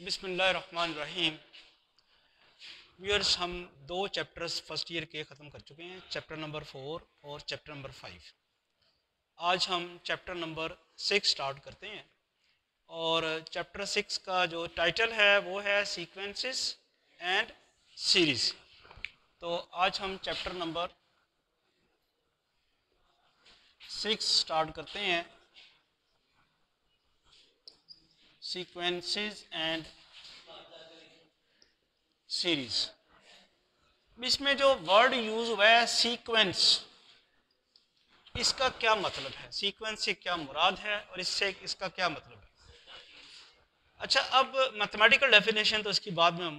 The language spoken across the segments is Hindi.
बिस्मिल्लाहिर्रहमानिर्रहीम। व्यूअर्स, हम 2 चैप्टर्स फर्स्ट ईयर के ख़त्म कर चुके हैं, चैप्टर नंबर 4 और चैप्टर नंबर 5। आज हम चैप्टर नंबर 6 स्टार्ट करते हैं और चैप्टर 6 का जो टाइटल है वो है सीक्वेंसेस एंड सीरीज़। तो आज हम चैप्टर नंबर 6 स्टार्ट करते हैं, सीक्वेंसेस एंड सीरीज़। इसमें जो वर्ड यूज़ हुआ है सीक्वेंस, इसका क्या मतलब है, सीक्वेंस से क्या मुराद है और इससे इसका क्या मतलब है। अच्छा, अब मैथमेटिकल डेफिनेशन तो इसकी बाद में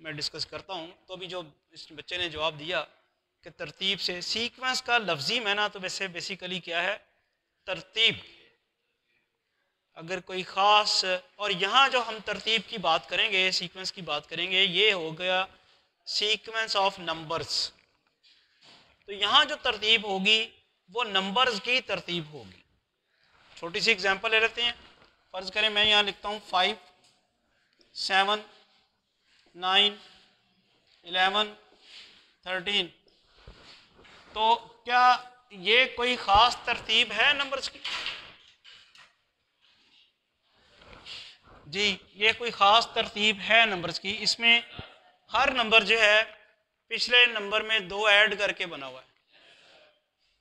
मैं डिस्कस करता हूँ। तो अभी जो इस बच्चे ने जवाब दिया कि तरतीब से, सीक्वेंस का लफ्जी माना तो वैसे बेसिकली क्या है, तरतीब। अगर कोई ख़ास, और यहाँ जो हम तरतीब की बात करेंगे, सीक्वेंस की बात करेंगे, ये हो गया सीक्वेंस ऑफ नंबर्स। तो यहाँ जो तरतीब होगी वो नंबर्स की तरतीब होगी। छोटी सी एग्जांपल ले लेते हैं। फ़र्ज़ करें मैं यहाँ लिखता हूँ 5, 7, 9, 11, 13। तो क्या ये कोई ख़ास तरतीब है नंबर्स की? जी, ये कोई ख़ास तरतीब है नंबर्स की। इसमें हर नंबर जो है पिछले नंबर में 2 ऐड करके बना हुआ है।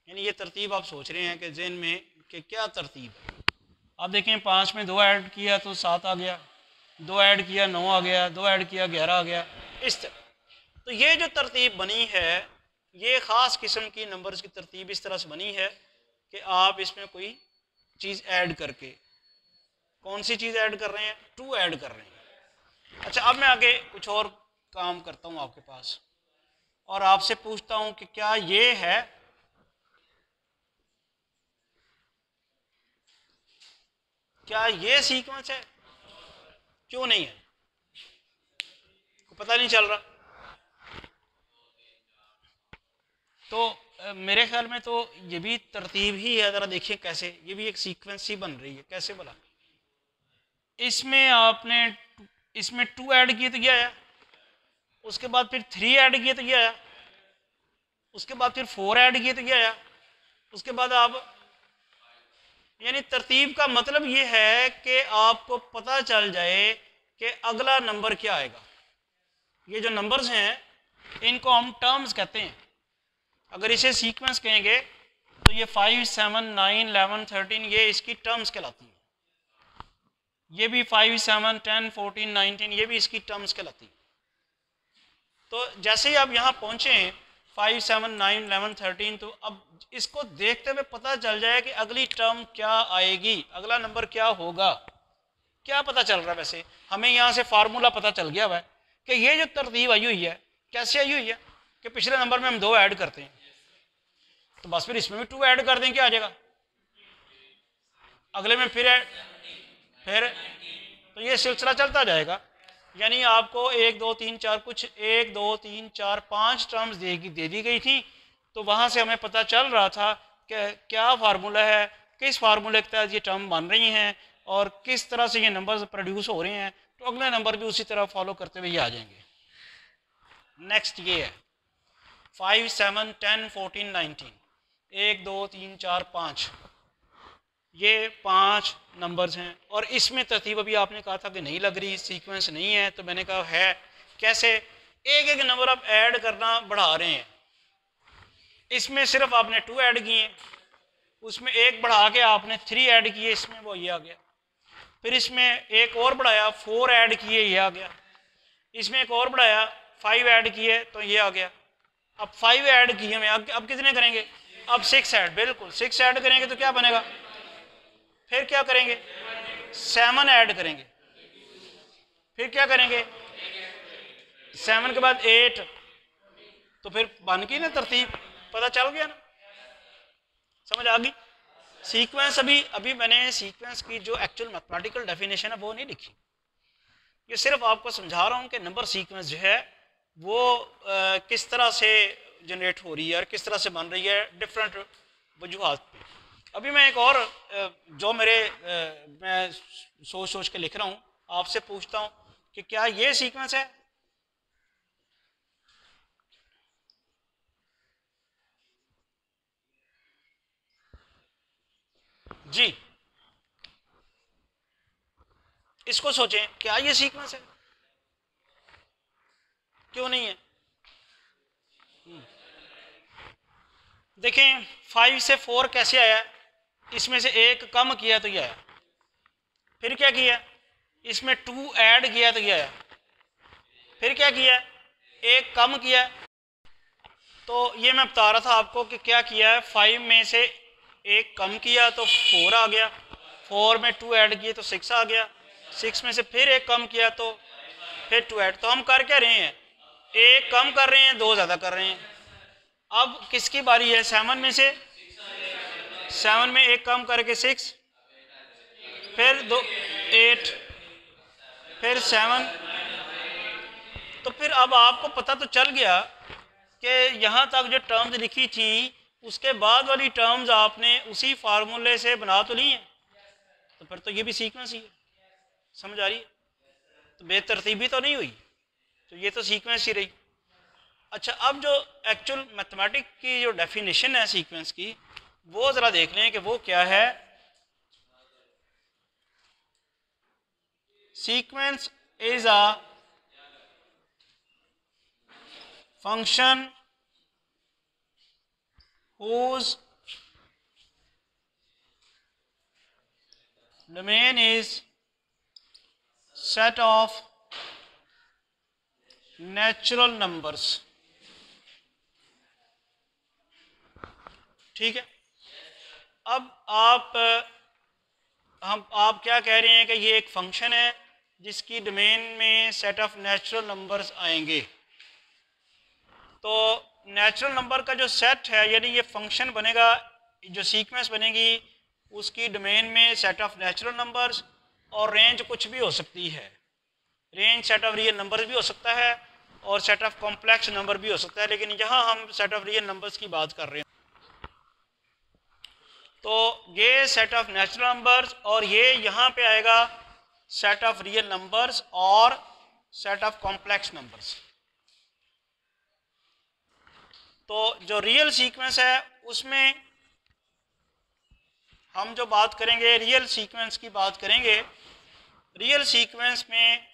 यानी ये तरतीब आप सोच रहे हैं कि ज़हन में कि क्या तरतीब है। आप देखें, 5 में 2 ऐड किया तो 7 आ गया, 2 ऐड किया 9 आ गया, 2 ऐड किया 11 आ गया, इस तरह। तो ये जो तरतीब बनी है, ये ख़ास किस्म की नंबर्स की तरतीब इस तरह से बनी है कि आप इसमें कोई चीज़ ऐड करके, कौन सी चीज़ ऐड कर रहे हैं? 2 ऐड कर रहे हैं। अच्छा, अब मैं आगे कुछ और काम करता हूँ आपके पास और आपसे पूछता हूँ कि क्या ये है, क्या ये सीक्वेंस है? क्यों नहीं है? को पता नहीं चल रहा। तो मेरे ख्याल में तो ये भी तरतीब ही है। ज़रा देखिए कैसे, ये भी एक सीक्वेंस ही बन रही है। कैसे बोला? इसमें आपने इसमें 2 ऐड किए तो ये आया, उसके बाद फिर 3 ऐड किए तो ये आया, उसके बाद फिर 4 ऐड किए तो ये आया, उसके बाद आप, यानी तरतीब का मतलब ये है कि आपको पता चल जाए कि अगला नंबर क्या आएगा। ये जो नंबर्स हैं इनको हम टर्म्स कहते हैं। अगर इसे सीक्वेंस कहेंगे तो ये 5, 7, 9, 11, 13 ये इसकी टर्म्स कहलाती हैं। ये भी 5, 7, 10, 14, 19 ये भी इसकी टर्म्स कहलाती हैं। तो जैसे ही आप यहाँ पहुँचे 5, 7, 9, 11, 13, तो अब इसको देखते हुए पता चल जाए कि अगली टर्म क्या आएगी, अगला नंबर क्या होगा। क्या पता चल रहा है? वैसे हमें यहाँ से फार्मूला पता चल गया हुआ है कि ये जो तरतीब आई हुई है, कैसे आई हुई है कि पिछले नंबर में हम 2 ऐड करते हैं, तो बस फिर इसमें भी 2 ऐड कर दें, क्या आ जाएगा? अगले में फिर तो ये सिलसिला चलता जाएगा। यानी आपको 1, 2, 3, 4 कुछ 1, 2, 3, 4, 5 टर्म्स दे दी गई थी। तो वहाँ से हमें पता चल रहा था कि क्या फार्मूला है, किस फार्मूले के तहत ये टर्म बन रही हैं और किस तरह से ये नंबर्स प्रोड्यूस हो रहे हैं। तो अगले नंबर भी उसी तरह फॉलो करते हुए ये आ जाएंगे। नेक्स्ट ये है 5, 7, 10, 14, 19, 1, 2, 3, 4, 5, ये 5 नंबर्स हैं। और इसमें तरतीब अभी आपने कहा था कि नहीं लग रही, सीक्वेंस नहीं है। तो मैंने कहा है कैसे, एक एक नंबर आप ऐड करना बढ़ा रहे हैं। इसमें सिर्फ आपने 2 ऐड किए, उसमें एक बढ़ा के आपने 3 ऐड किए, इसमें वो ये आ गया। फिर इसमें एक और बढ़ाया, 4 ऐड किए, ये आ गया। इसमें एक और बढ़ाया, 5 ऐड किए तो ये आ गया। अब 5 ऐड किए में अब कितने करेंगे? अब 6 ऐड, बिल्कुल 6 ऐड करेंगे तो क्या बनेगा? फिर क्या करेंगे? 7 ऐड करेंगे। फिर क्या करेंगे? 7 के बाद 8। तो फिर बन गई ना तरतीब, पता चल गया ना, समझ आ गई। सीक्वेंस अभी मैंने सीक्वेंस की जो एक्चुअल मैथमेटिकल डेफिनेशन है वो नहीं लिखी। ये सिर्फ आपको समझा रहा हूँ कि नंबर सीक्वेंस जो है वो किस तरह से जनरेट हो रही है और किस तरह से बन रही है डिफरेंट वजूहात पे। अभी मैं एक और जो मैं सोच के लिख रहा हूँ आपसे पूछता हूँ कि क्या ये सीक्वेंस है? जी, इसको सोचें, क्या ये सीक्वेंस है? क्यों नहीं है? देखें 5 से 4 कैसे आया, इसमें से एक कम किया तो ये आया, फिर क्या किया, इसमें 2 ऐड किया तो ये आया, फिर क्या किया, एक कम किया। तो ये मैं बता रहा था आपको कि क्या किया है, 5 में से एक कम किया तो 4 आ गया, 4 में 2 ऐड किए तो 6 आ गया, 6 में से फिर एक कम किया तो फिर 2 ऐड। तो हम कर क्या रहे हैं, एक कम कर रहे हैं, 2 ज़्यादा कर रहे हैं। अब किसकी बारी है, 7 में से 7 में एक कम करके 6, फिर 2 8, फिर 7। तो फिर अब आपको पता तो चल गया कि यहाँ तक जो टर्म्स लिखी थी उसके बाद वाली टर्म्स आपने उसी फार्मूले से बना तो ली है, तो फिर तो ये भी सीक्वेंस ही है। समझ आ रही है? तो बेतरतीबी तो नहीं हुई, तो ये तो सीक्वेंस ही रही। अच्छा, अब जो एक्चुअल मैथमेटिक की जो डेफिनेशन है सीक्वेंस की, वो ज़रा देख लें कि वो क्या है। Sequence is a function whose domain is set of natural numbers। ठीक है, अब आप क्या कह रहे हैं कि ये एक फंक्शन है जिसकी डोमेन में सेट ऑफ नेचुरल नंबर्स आएंगे। तो नेचुरल नंबर का जो सेट है, यानी ये फंक्शन बनेगा, जो सीक्वेंस बनेगी उसकी डोमेन में सेट ऑफ नेचुरल नंबर्स, और रेंज कुछ भी हो सकती है, range set of real numbers भी हो सकता है और सेट ऑफ कॉम्प्लेक्स नंबर भी हो सकता है, लेकिन यहाँ हम सेट ऑफ रियल नंबर्स की बात कर रहे हैं। तो ये सेट ऑफ नेचुरल नंबर्स, और ये यहाँ पे आएगा सेट ऑफ रियल नंबर्स और सेट ऑफ कॉम्प्लेक्स नंबर्स। तो जो रियल सीक्वेंस है उसमें हम जो बात करेंगे, रियल सीक्वेंस की बात करेंगे, रियल सीक्वेंस में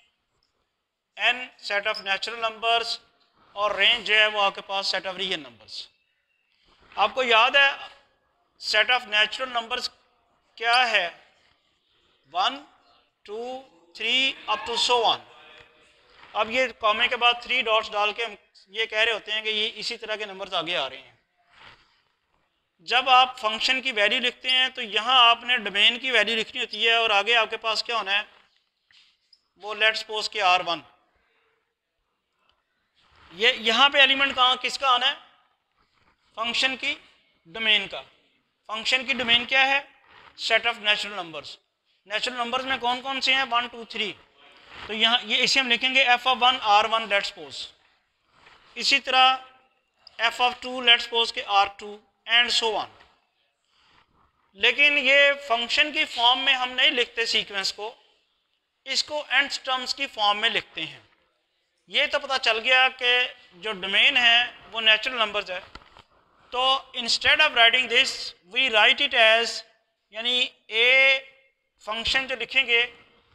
n set of natural numbers और रेंज जो है वो आपके पास सेट ऑफ रियल नंबर्स। आपको याद है सेट ऑफ नेचुरल नंबर्स क्या है, 1 2 3 अप टू सो वन। अब ये कॉमे के बाद 3 डॉट्स डाल के हम ये कह रहे होते हैं कि ये इसी तरह के नंबर्स आगे आ रहे हैं। जब आप फंक्शन की वैल्यू लिखते हैं तो यहाँ आपने डोमेन की वैल्यू लिखनी होती है, और आगे आपके पास क्या होना है, वो लेट्स सपोज के R1। ये यहाँ पे एलिमेंट कहाँ किसका आना है, फंक्शन की डोमेन का। फंक्शन की डोमेन क्या है, set of natural numbers. Natural numbers में कौन कौन से हैं, 1 2 3। तो यहाँ ये इसे हम लिखेंगे f of 1 R1 let's suppose, इसी तरह f of 2 लेट्स सपोज के R2 एंड सो ऑन। लेकिन ये फंक्शन की फॉर्म में हम नहीं लिखते सीक्वेंस को, इसको एंड टर्म्स की फॉर्म में लिखते हैं। ये तो पता चल गया कि जो डोमेन है वो नेचुरल नंबर्स है। तो instead of writing this we write it as, यानी ए फंक्शन जो लिखेंगे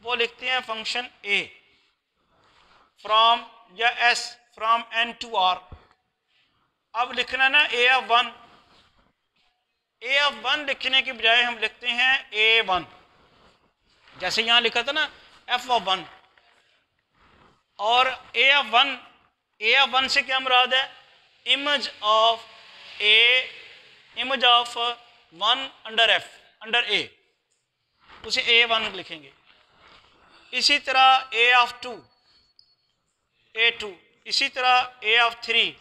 वो लिखते हैं फंक्शन ए फ्रॉम या S from N to R. अब लिखना ना ए ऑफ 1, ए ऑफ 1 लिखने के बजाय हम लिखते हैं A1, जैसे यहाँ लिखा था ना f of 1। और ए ऑफ 1 से क्या मुराद है, image of A, image of 1 under f under a, उसे A1 लिखेंगे। इसी तरह A ऑफ 2 A2, इसी तरह A ऑफ 3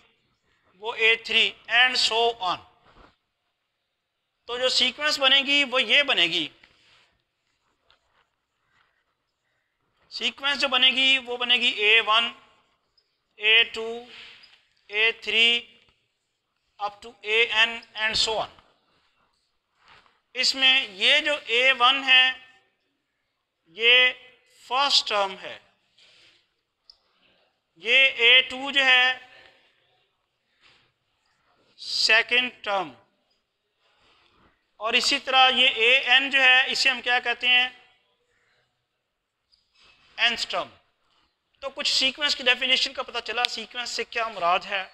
वो A3 एंड सो ऑन। तो जो सीक्वेंस बनेगी वो ये बनेगी, सीक्वेंस जो बनेगी वो बनेगी A1 A2 A3 up to AN and so on. इसमें ये जो A1 है ये फर्स्ट टर्म है, ये A2 जो है सेकंड टर्म, और इसी तरह ये AN जो है इसे हम क्या कहते हैं, nth टर्म। तो कुछ सीक्वेंस की डेफिनेशन का पता चला। सीक्वेंस से क्या मुराद है?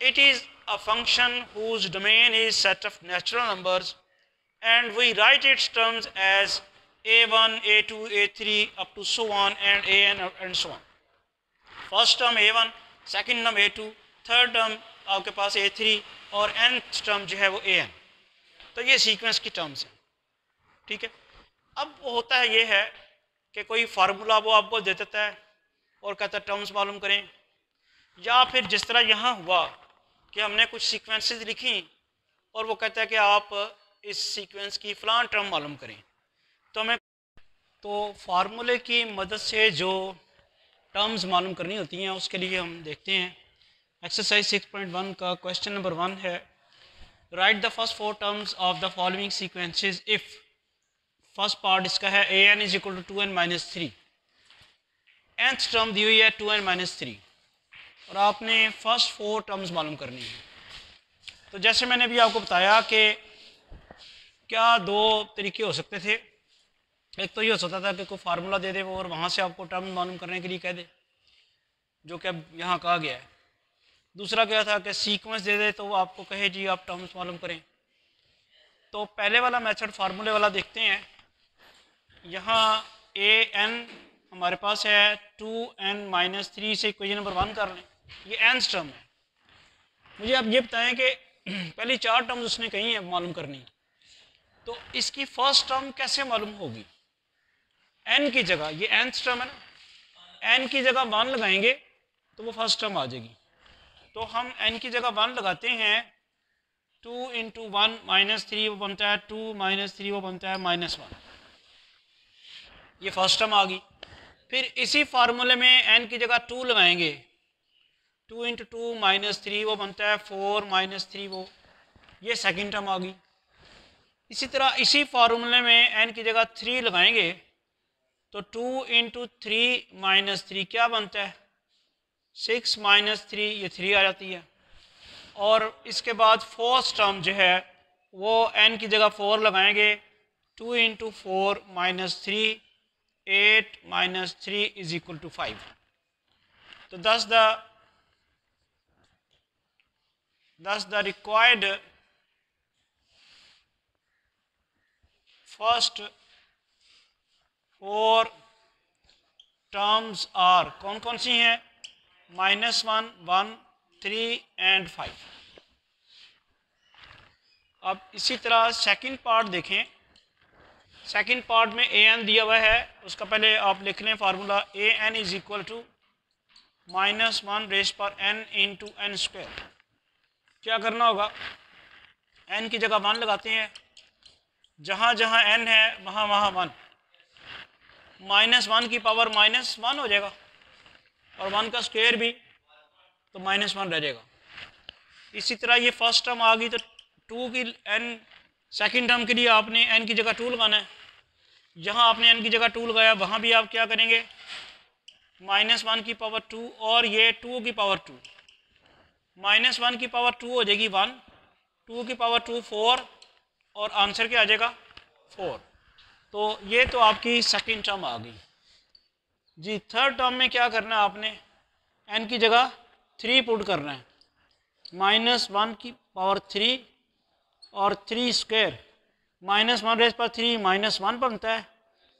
It is a function whose domain is set of natural numbers and we write its terms as A1, A2, A3 up to so on and AN and so on. First term A1, second term A2, third term आपके पास A3 और nth टर्म जो है वो AN। तो ये सीक्वेंस की टर्म्स हैं, ठीक है। अब होता है ये है कि कोई फार्मूला वो आपको दे देता है और कहता है टर्म्स मालूम करें, या फिर जिस तरह यहाँ हुआ कि हमने कुछ सीक्वेंसेस लिखी और वो कहता है कि आप इस सीक्वेंस की फ़लाँ टर्म मालूम करें। तो हमें फार्मूले की मदद से जो टर्म्स मालूम करनी होती हैं उसके लिए हम देखते हैं एक्सरसाइज 6.1 का क्वेश्चन नंबर 1 है, right the first 4 terms of the following sequences if. First part इसका है AN is equal to 2n-3, nth term दी हुई है 2n-3 और आपने फर्स्ट 4 टर्म्स मालूम करनी है। तो जैसे मैंने अभी आपको बताया कि क्या दो तरीके हो सकते थे। एक तो ये हो सकता था कि कोई फार्मूला दे दे वो और वहाँ से आपको टर्म मालूम करने के लिए कह दे, जो कि अब यहाँ कहा गया है। दूसरा क्या था कि सीक्वेंस दे दे तो वो आपको कहे जी आप टर्म्स मालूम करें। तो पहले वाला मेथड फार्मूले वाला देखते हैं। यहाँ AN हमारे पास है 2n-3 से इक्वेशन नंबर 1 कर लें, ये nth टर्म है। मुझे आप ये बताएं कि पहली 4 टर्म्स उसने कही है मालूम करनी, तो इसकी फर्स्ट टर्म कैसे मालूम होगी? n की जगह, ये nth टर्म है ना, n की जगह 1 लगाएंगे तो वो फर्स्ट टर्म आ जाएगी। तो हम n की जगह 1 लगाते हैं, 2 × 1 - 3 वो बनता है 2 - 3 वो बनता है -1, ये फर्स्ट टर्म आ गई। फिर इसी फार्मूले में n की जगह 2 लगाएंगे, 2 × 2 - 3 वो बनता है 4 - 3 वो, ये सेकंड टर्म आ गई। इसी तरह इसी फार्मूले में n की जगह 3 लगाएंगे तो 2 × 3 - 3 क्या बनता है 6 - 3, ये 3 आ जाती है। और इसके बाद फोर्थ टर्म जो है वो n की जगह 4 लगाएंगे, 2 × 4 - 3, 8 - 3 = 5। तो thus the required first 4 terms are, कौन कौन सी हैं? -1, 1, 3 एंड 5। अब इसी तरह सेकंड पार्ट देखें। सेकंड पार्ट में AN दिया हुआ है, उसका पहले आप लिख लें formula, AN is equal to -1n × n²। क्या करना होगा? n की जगह 1 लगाते हैं, जहाँ जहाँ n है वहाँ वहाँ 1, -1 की पावर -1 हो जाएगा और 1 का स्क्वायर भी, तो -1 रह जाएगा। इसी तरह ये फर्स्ट टर्म आ गई, तो 2 की n सेकंड टर्म के लिए आपने n की जगह 2 लगाना है। जहाँ आपने n की जगह 2 लगाया वहाँ भी आप क्या करेंगे, -1 की पावर 2 और ये 2 की पावर 2, -1 की पावर 2 हो जाएगी 1, 2 की पावर 2 4 और आंसर क्या आ जाएगा 4। तो ये तो आपकी सेकंड टर्म आ गई जी। थर्ड टर्म में क्या करना है आपने, n की जगह 3 पुट करना है, -1 की पावर 3 और 3 स्क्वायर, -1⁻³ -1 बनता है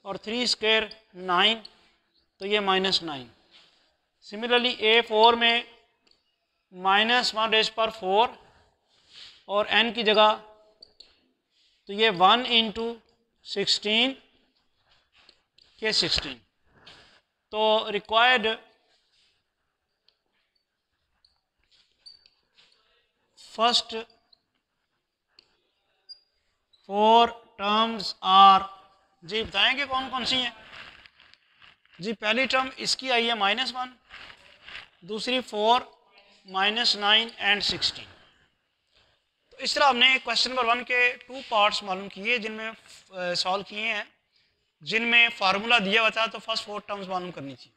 और 3 स्क्वायर 9, तो ये -9। सिमिलरली A4 में -1⁻⁴ और n की जगह, तो ये 1 × 16, ये 16। तो रिक्वायर्ड फर्स्ट 4 टर्म्स आर, जी बताएंगे कौन कौन सी हैं? जी पहली टर्म इसकी आई है -1, दूसरी 4, -9 एंड 16। तो इस तरह हमने क्वेश्चन नंबर 1 के 2 पार्ट्स मालूम किए, जिनमें सॉल्व किए हैं, जिनमें फार्मूला दिया हुआ था, तो फर्स्ट 4 टर्म्स मालूम करनी थी।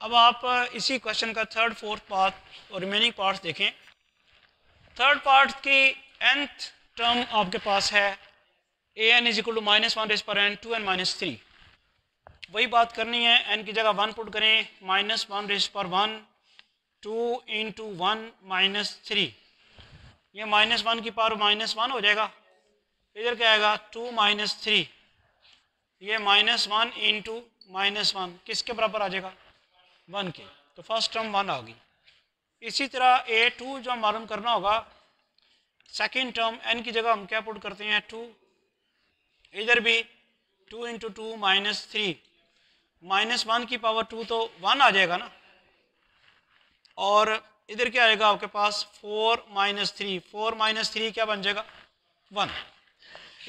अब आप इसी क्वेश्चन का थर्ड फोर्थ पार्ट और रिमेनिंग पार्ट्स देखें। थर्ड पार्ट की nth टर्म आपके पास है an is equal to -1 raise पर n 2n - 3। वही बात करनी है, n की जगह 1 पुट करें, -1 रेज़ पर 1 2 इंटू 1 - 3। ये -1 की पावर -1 हो जाएगा। इधर क्या आएगा 2 - 3, ये -1 इंटू -1 किसके बराबर आ जाएगा 1 के। तो फर्स्ट टर्म 1 आ गई। इसी तरह a2 जो मालूम करना होगा, सेकेंड टर्म n की जगह हम क्या पुट करते हैं 2, इधर भी 2 इंटू 2 -3, -1 की पावर 2 तो 1 आ जाएगा ना, और इधर क्या आएगा आपके पास 4 - 3, 4 - 3 क्या बन जाएगा 1।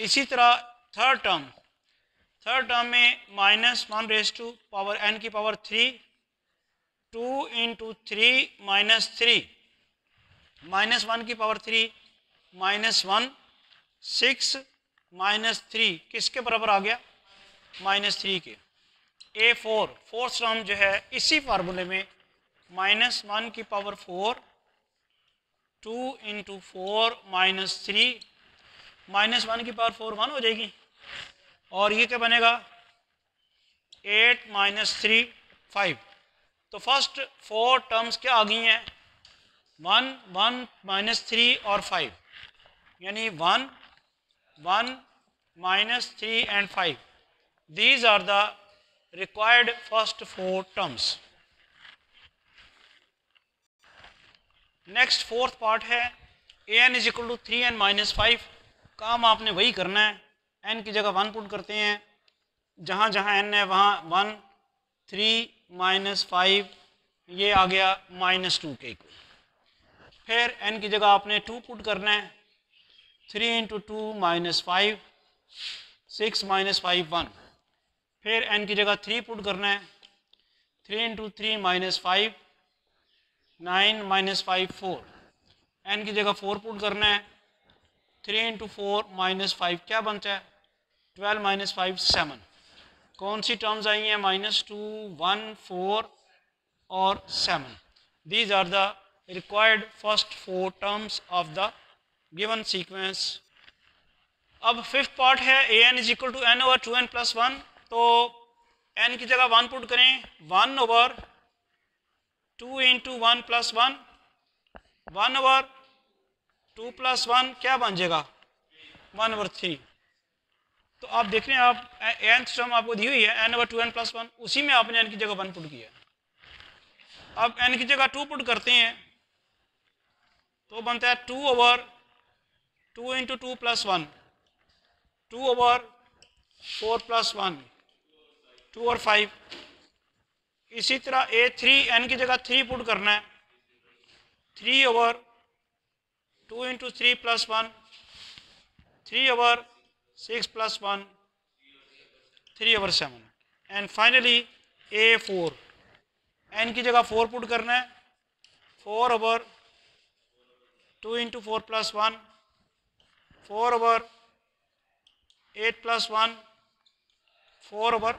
इसी तरह थर्ड टर्म में -1 रेज़ टू पावर n की पावर 3, 2 इंटू 3 -3, -1 की पावर 3 -1 6 -3 किसके बराबर आ गया -3 के। a4 फोर्थ टर्म जो है इसी फार्मूले में -1 की पावर 4, 2 इंटू 4 -3, -1 की पावर 4 1 हो जाएगी, और ये क्या बनेगा 8 - 3 5। तो फर्स्ट 4 टर्म्स क्या आ गई हैं 1 1 -3 और 5, यानी 1 1 -3 and 5। These are the required first 4 terms. Next fourth part है an is equal to 3n - 5। काम आपने वही करना है, n की जगह 1 पुट करते हैं, जहाँ जहाँ n है वहाँ 1, 3 - 5 ये आ गया -2 के इक्वल। फिर n की जगह आपने 2 पुट करना है, 3 इंटू 2 -5, 6 - 5 1। फिर n की जगह 3 पुट करना है, 3 इंटू 3 -5, 9 - 5 4। n की जगह 4 पुट करना है, 3 इंटू 4 -5 क्या बनता है 12 - 5 7। कौन सी टर्म्स आई हैं -2 1 4 और 7। These are the required first 4 terms of the given sequence. अब फिफ्थ पार्ट है an is equal to n over 2n + 1। तो n की जगह 1 पुट करें, 1 ओवर 2 इंटू 1 + 1, 1 ओवर 2 + 1 क्या बन जाएगा 1 ओवर 3। तो आप देख रहे हैं, आप nth टर्म आपको दी हुई है n ओवर 2n + 1, उसी में आपने n की जगह 1 पुट किया। अब n की जगह 2 पुट करते हैं तो बनता है 2 ओवर 2 इंटू 2 + 1, 2 ओवर 4 + 1, 2 और 5। इसी तरह a3 n की जगह 3 पुट करना है, 3 over 2 into 3 + 1, 3 over 6 + 1, 3 over 7। And finally a4 n की जगह 4 पुट करना है, 4 ओवर 2 इंटू 4 + 1, 4 ओवर 8 + 1, 4 ओवर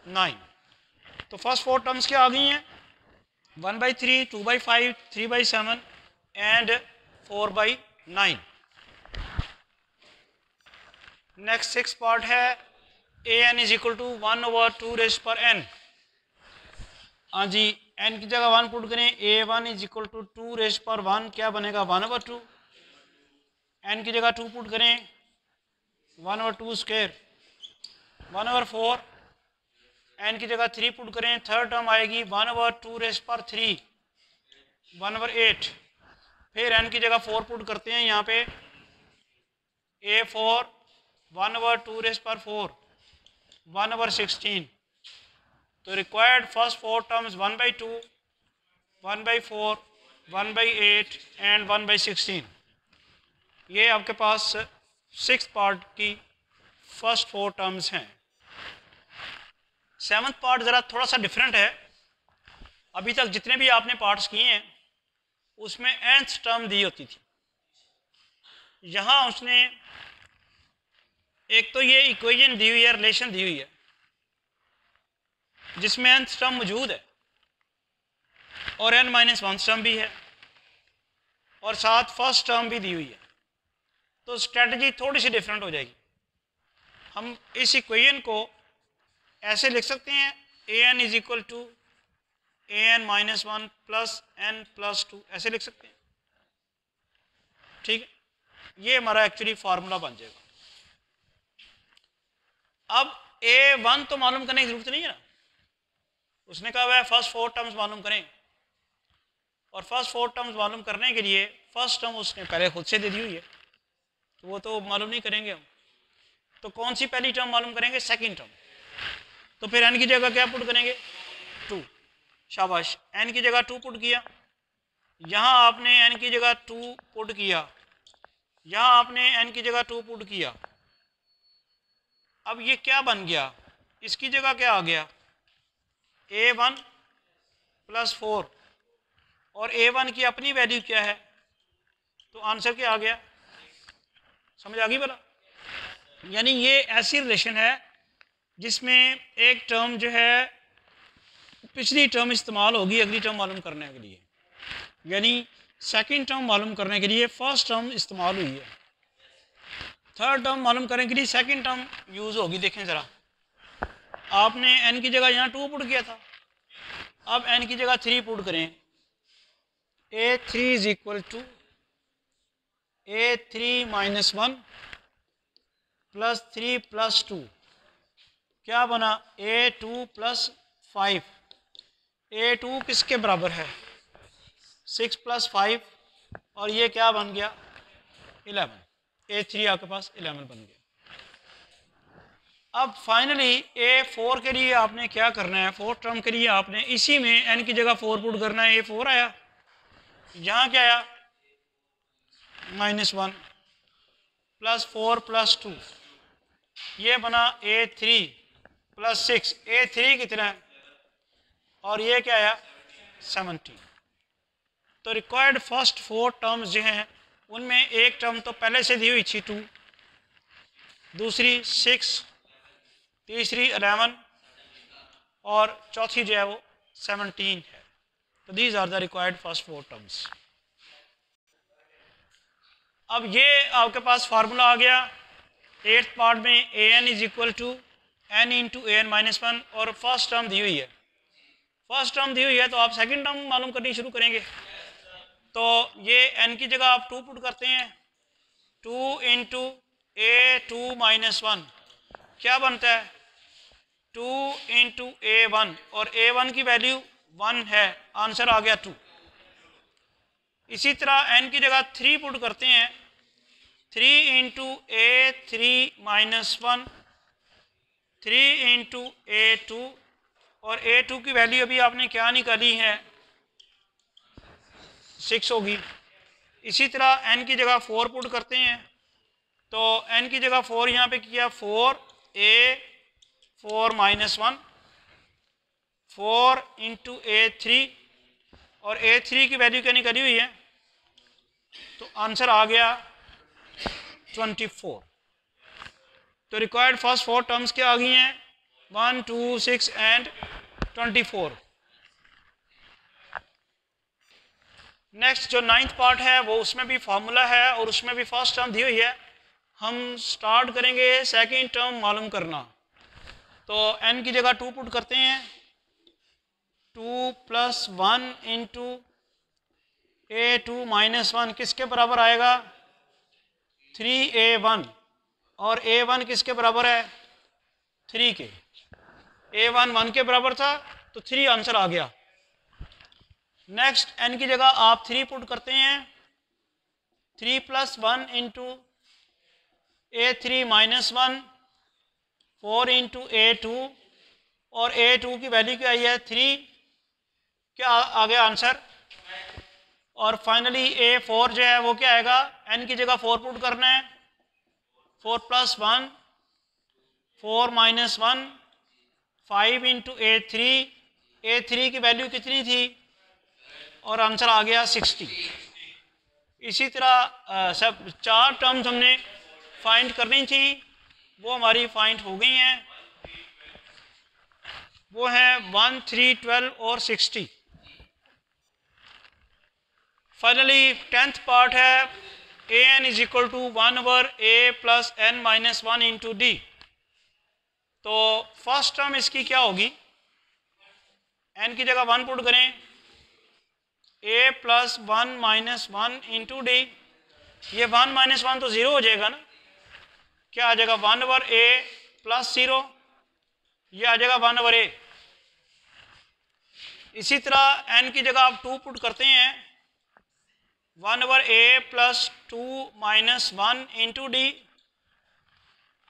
9। तो फर्स्ट 4 टर्म्स क्या आ गई हैं 1/3, 2/5, 3/7 एंड 4/9। नेक्स्ट 6 पार्ट है an is equal to 1 over 2 raise पर n। हाँ जी, n की जगह 1 पुट करें, a1 is equal to 2 raise पर 1 क्या बनेगा 1 ओवर 2। n की जगह 2 पुट करें, 1 ओवर 2 स्क्वायर, 1 ओवर 4। n की जगह 3 पुट करें, थर्ड टर्म आएगी 1 ओवर 2 रेज़ पर 3, 1 ओवर 8। फिर n की जगह 4 पुट करते हैं यहाँ पे, a4 1 ओवर 2 रेज़ पर 4, 1 ओवर 16। तो रिक्वायर्ड फर्स्ट 4 टर्म्स 1/2, 1/4, 1/8 एंड 1/16। ये आपके पास 6 पार्ट की फर्स्ट 4 टर्म्स हैं। 7th पार्ट ज़रा थोड़ा सा डिफरेंट है। अभी तक जितने भी आपने पार्ट्स किए हैं उसमें nth टर्म दी होती थी, यहाँ उसने एक तो ये इक्वेशन दी हुई है, रिलेशन दी हुई है जिसमें nth टर्म मौजूद है, और n-1 टर्म भी है और साथ फर्स्ट टर्म भी दी हुई है। तो स्ट्रेटजी थोड़ी सी डिफरेंट हो जाएगी। हम इस इक्वेशन को ऐसे लिख सकते हैं an is equal to an-1 plus n+2, ऐसे लिख सकते हैं। ठीक है, ये हमारा एक्चुअली फार्मूला बन जाएगा। अब a1 तो मालूम करने की जरूरत नहीं है ना, उसने कहा वह फर्स्ट 4 टर्म्स मालूम करें, और फर्स्ट 4 टर्म्स मालूम करने के लिए फर्स्ट टर्म उसने पहले खुद से दे दी हुई है, तो वो तो मालूम नहीं करेंगे हम। तो कौन सी पहली टर्म मालूम करेंगे? Second term. तो फिर n की जगह क्या पुट करेंगे? 2। शाबाश, n की जगह 2 पुट किया, यहाँ आपने n की जगह 2 पुट किया, यहाँ आपने n की जगह 2 पुट किया। अब ये क्या बन गया? इसकी जगह क्या आ गया? a1 प्लस 4, और a1 की अपनी वैल्यू क्या है? तो आंसर क्या आ गया? समझ आ गई बोला? यानी ये ऐसी रिलेशन है जिसमें एक टर्म जो है पिछली टर्म इस्तेमाल होगी अगली टर्म मालूम करने के लिए, यानी सेकंड टर्म मालूम करने के लिए फर्स्ट टर्म इस्तेमाल हुई है, थर्ड टर्म मालूम करने के लिए सेकंड टर्म यूज़ होगी। देखें ज़रा, आपने n की जगह यहाँ 2 पुट किया था, अब n की जगह 3 पुट करें। a3 is equal to a3-1 plus 3 plus 2, क्या बना? a2 plus 5। a2 किसके बराबर है? 6 प्लस 5, और ये क्या बन गया? 11। a3 आपके पास 11 बन गया। अब फाइनली a4 के लिए आपने क्या करना है? 4 टर्म के लिए आपने इसी में n की जगह 4 पुट करना है। a4 आया, यहाँ क्या आया? -1 प्लस 4 प्लस 2, ये बना a3 प्लस 6। a3 कितना है? और ये क्या आया? 17। तो रिक्वायर्ड फर्स्ट 4 टर्म्स जो हैं उनमें एक टर्म तो पहले से दी हुई थी 2, दूसरी 6, तीसरी 11, और चौथी जो है वो 17 है। तो these are the required first 4 terms. अब ये आपके पास फार्मूला आ गया 8th पार्ट में, an is equal to n into an-1, और फर्स्ट टर्म दी हुई है। फर्स्ट टर्म दी हुई है तो आप सेकंड टर्म मालूम करनी शुरू करेंगे। तो ये n की जगह आप 2 पुट करते हैं, 2 इंटू a2-1, क्या बनता है? 2 इंटू a1, और a1 की वैल्यू 1 है, आंसर आ गया 2। इसी तरह n की जगह 3 पुट करते हैं, 3 इंटू a3-1, 3 इंटू a2, और a2 की वैल्यू अभी आपने क्या निकाली है? 6 होगी। इसी तरह n की जगह 4 पुट करते हैं, तो n की जगह 4 यहाँ पे किया, 4 4 इंटू a3, और a3 की वैल्यू क्या निकली हुई है? तो आंसर आ गया 24। तो रिक्वायर्ड फर्स्ट 4 टर्म्स क्या आ गई हैं? 1, 2, 6 एंड 24। नेक्स्ट जो 9th पार्ट है वो उसमें भी फार्मूला है और उसमें भी फर्स्ट टर्म दी हुई है। हम स्टार्ट करेंगे सेकंड टर्म मालूम करना। तो n की जगह 2 पुट करते हैं, 2 प्लस 1 इंटू a2-1 किसके बराबर आएगा? 3a1, और a1 किसके बराबर है? 3 के। a1 1 के बराबर था तो 3 आंसर आ गया। नेक्स्ट n की जगह आप 3 पुट करते हैं, 3 plus 1 into a3-1, 4 into a2, और a2 की वैल्यू क्या आई है? 3, क्या आ गया आंसर? और फाइनली a4 जो है वो क्या आएगा? n की जगह 4 पुट करना है, 4 प्लस 1, 4 माइनस 1, 5 इंटू a3 की वैल्यू कितनी थी? और आंसर आ गया 60। इसी तरह सब 4 टर्म्स हमने फाइंड करनी थी, वो हमारी फाइंड हो गई हैं। वो है 1, 3, 12 और 60। फाइनली 10th पार्ट है A N is equal to 1/a plus n minus 1 into D. तो फर्स्ट टर्म इसकी क्या होगी, n की जगह 1 पुट करें, a plus 1 minus 1 into D. ये 1 माइनस 1 तो 0 हो जाएगा ना, क्या आ जाएगा 1/a प्लस 0, ये आ जाएगा 1/a। इसी तरह n की जगह आप 2 पुट करते हैं, 1/a plus 2 minus 1 into D,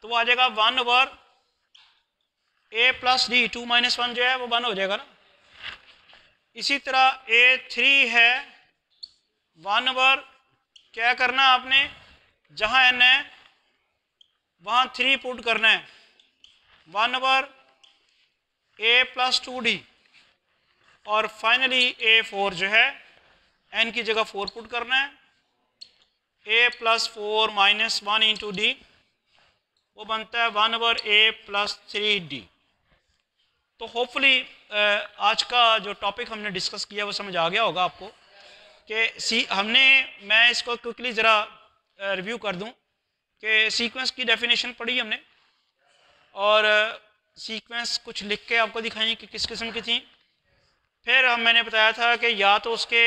तो वो आ जाएगा 1/a प्लस डी। 2 माइनस 1 जो है वो 1 हो जाएगा ना। इसी तरह a3 है 1/, क्या करना आपने, जहाँ n है वहाँ 3 पुट करना है, 1/a प्लस 2d। और फाइनली a4 जो है n की जगह 4 पुट करना है, a plus 4 minus 1 into D, वो बनता है 1/a प्लस 3d। तो होपफुली आज का जो टॉपिक हमने डिस्कस किया वो समझ आ गया होगा आपको कि मैं इसको क्विकली ज़रा रिव्यू कर दूं कि सीक्वेंस की डेफिनेशन पढ़ी हमने और सीक्वेंस कुछ लिख के आपको दिखाई कि किस किस्म की थी। फिर मैंने बताया था कि या तो उसके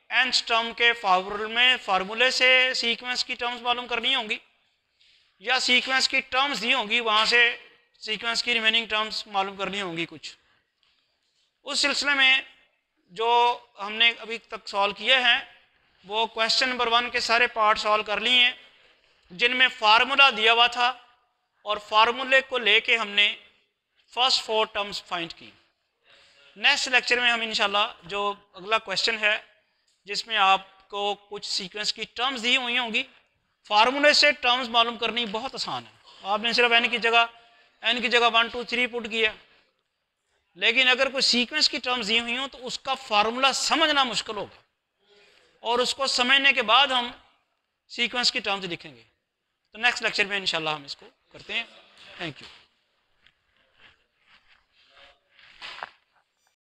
nth टर्म के फार्मूले से सीक्वेंस की टर्म्स मालूम करनी होंगी, या सीक्वेंस की टर्म्स दी होंगी वहाँ से सीक्वेंस की रिमेनिंग टर्म्स मालूम करनी होंगी कुछ। उस सिलसिले में जो हमने अभी तक सॉल्व किए हैं वो क्वेश्चन नंबर 1 के सारे पार्ट सॉल्व कर लिए हैं, जिनमें फार्मूला दिया हुआ था और फार्मूले को लेके हमने फर्स्ट 4 टर्म्स फाइंड की। नेक्स्ट लेक्चर में हम इंशाल्लाह जो अगला क्वेश्चन है जिसमें आपको कुछ सीक्वेंस की टर्म्स दी हुई होंगी, फार्मूले से टर्म्स मालूम करनी बहुत आसान है। आपने सिर्फ n की जगह 1 2 3 पुट किया, लेकिन अगर कोई सीक्वेंस की टर्म्स दी हुई हो तो उसका फार्मूला समझना मुश्किल होगा, और उसको समझने के बाद हम सीक्वेंस की टर्म्स लिखेंगे। तो नेक्स्ट लेक्चर में इंशाल्लाह हम इसको करते हैं। Thank you.